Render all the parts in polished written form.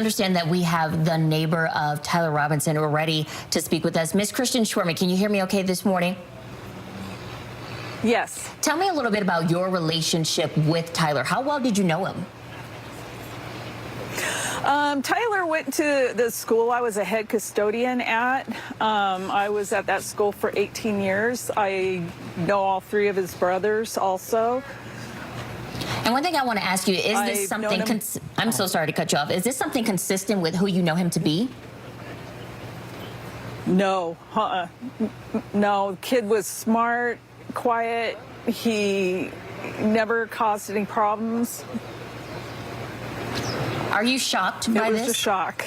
understand that we have the neighbor of Tyler Robinson who are ready to speak with us. Miss Kristen Schwerman, can you hear me okay this morning? Yes. Tell me a little bit about your relationship with Tyler. How well did you know him? Tyler went to the school I was a head custodian at. I was at that school for 18 years. I know all three of his brothers also. And one thing I want to ask you, is this something, I'm so sorry to cut you off, is this something consistent with who you know him to be? No, no, kid was smart, quiet. He never caused any problems. Are you shocked by this? It was a shock.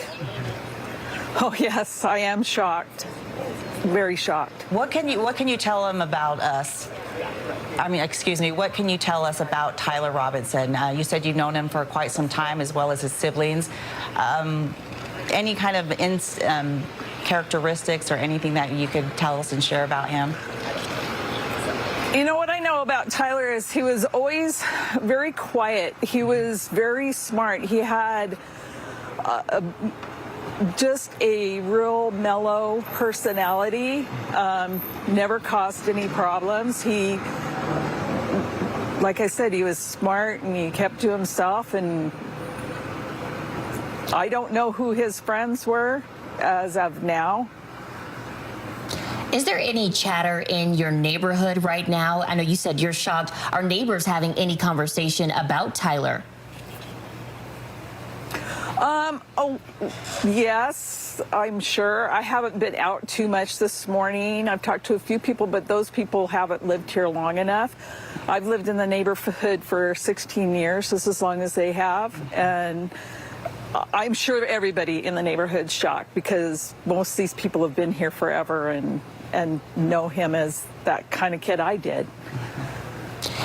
Oh yes, I am shocked. Very shocked. What can you tell him about us? I mean, excuse me, what can you tell us about Tyler Robinson? You said you've known him for quite some time, as well as his siblings. Any kind of characteristics or anything that you could tell us and share about him? You know what I know about Tyler is he was always very quiet. He was very smart. He had just a real mellow personality, never caused any problems. He, like I said, he was smart and he kept to himself, and I don't know who his friends were as of now. Is there any chatter in your neighborhood right now? I know you said you're shocked. Are neighbors having any conversation about Tyler? Oh, yes, I'm sure. I haven't been out too much this morning. I've talked to a few people, but those people haven't lived here long enough. I've lived in the neighborhood for 16 years, just as long as they have, and I'm sure everybody in the neighborhood's shocked because most of these people have been here forever and know him as that kind of kid I did.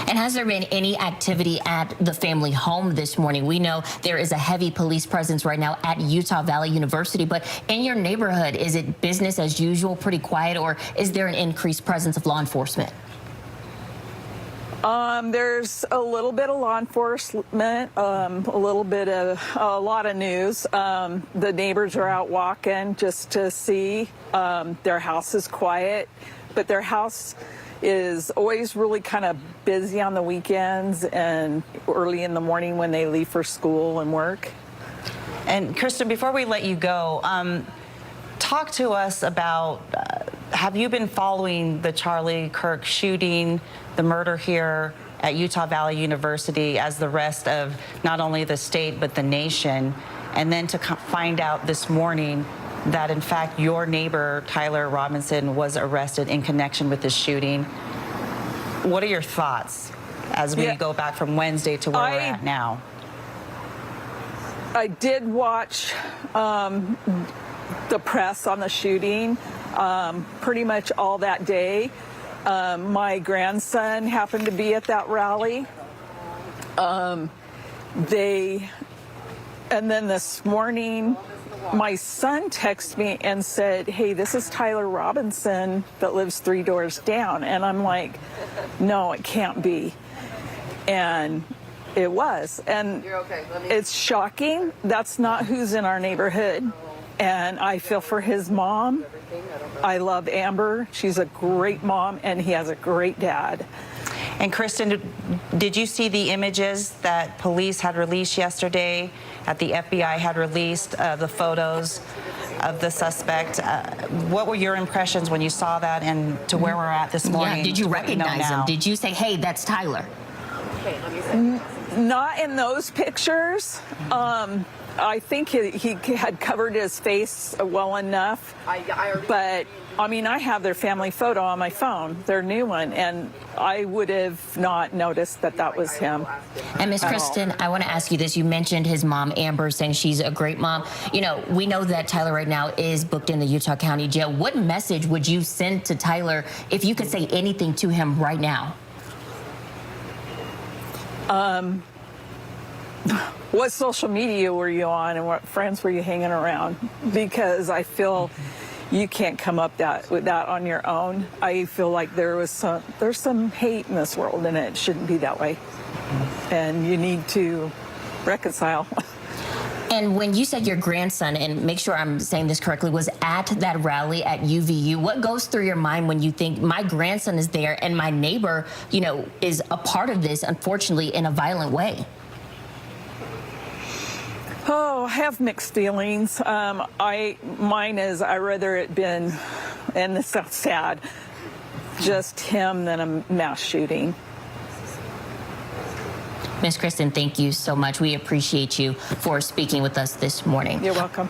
And has there been any activity at the family home this morning? We know there is a heavy police presence right now at Utah Valley University, but in your neighborhood, is it business as usual, pretty quiet, or is there an increased presence of law enforcement? There's a little bit of law enforcement, a lot of news. The neighbors are out walking just to see. Their house is quiet, but their house is always really kind of busy on the weekends and early in the morning when they leave for school and work. And Kristen, before we let you go, talk to us about, have you been following the Charlie Kirk shooting, the murder here at Utah Valley University, as the rest of not only the state but the nation, and then to find out this morning that in fact your neighbor Tyler Robinson was arrested in connection with this shooting? What are your thoughts as we go back from Wednesday to where we're at now? I did watch the press on the shooting pretty much all that day. My grandson happened to be at that rally. And then this morning, my son texted me and said, hey, this is Tyler Robinson that lives 3 doors down. And I'm like, no, it can't be. And it was. And it's shocking. That's not who's in our neighborhood. And I feel for his mom. I love Amber. She's a great mom, and he has a great dad. And Kristen, did you see the images that police had released yesterday, that the FBI had released, the photos of the suspect? What were your impressions when you saw that and to where we're at this morning? Yeah, did you recognize him? Did you say, hey, that's Tyler? Not in those pictures. I think he had covered his face well enough, but I mean, I have their family photo on my phone, their new one, and I would have not noticed that that was him. And Miss Kristen, I want to ask you this. You mentioned his mom, Amber, saying she's a great mom. You know, we know that Tyler right now is booked in the Utah County Jail. What message would you send to Tyler if you could say anything to him right now? What social media were you on and what friends were you hanging around? Because I feel you can't come up with that on your own. I feel like there's some hate in this world, and it shouldn't be that way. And you need to reconcile. And when you said your grandson, and make sure I'm saying this correctly, was at that rally at UVU, what goes through your mind when you think my grandson is there and my neighbor, you know, is a part of this, unfortunately, in a violent way? Oh, I have mixed feelings. Mine is I rather it been, and this sounds sad, just him than a mass shooting. Ms. Kristen, thank you so much. We appreciate you for speaking with us this morning. You're welcome.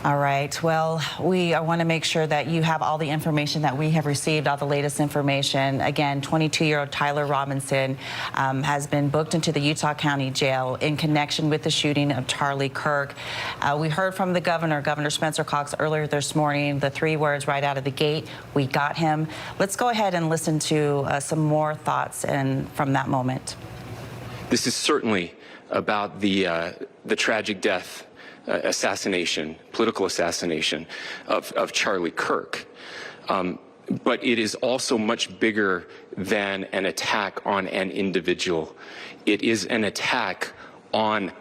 All right. Well, I want to make sure that you have all the information that we have received, all the latest information. Again, 22-year-old Tyler Robinson has been booked into the Utah County Jail in connection with the shooting of Charlie Kirk. We heard from the governor, Governor Spencer Cox, earlier this morning, the 3 words right out of the gate: we got him. Let's go ahead and listen to some more thoughts from that moment. This is certainly about the tragic death, political assassination of Charlie Kirk. But it is also much bigger than an attack on an individual. It is an attack on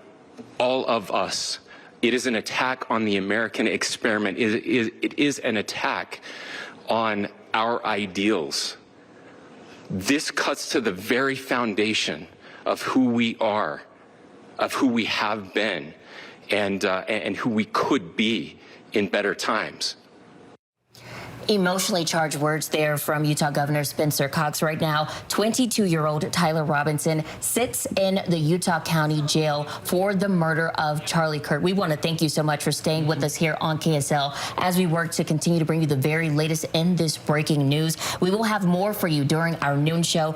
all of us. It is an attack on the American experiment. It is an attack on our ideals. This cuts to the very foundation of who we are, of who we have been, and who we could be in better times. Emotionally charged words there from Utah Governor Spencer Cox. Right now, 22-year-old Tyler Robinson sits in the Utah County Jail for the murder of Charlie Kirk. We want to thank you so much for staying with us here on KSL as we work to continue to bring you the very latest in this breaking news. We will have more for you during our noon show.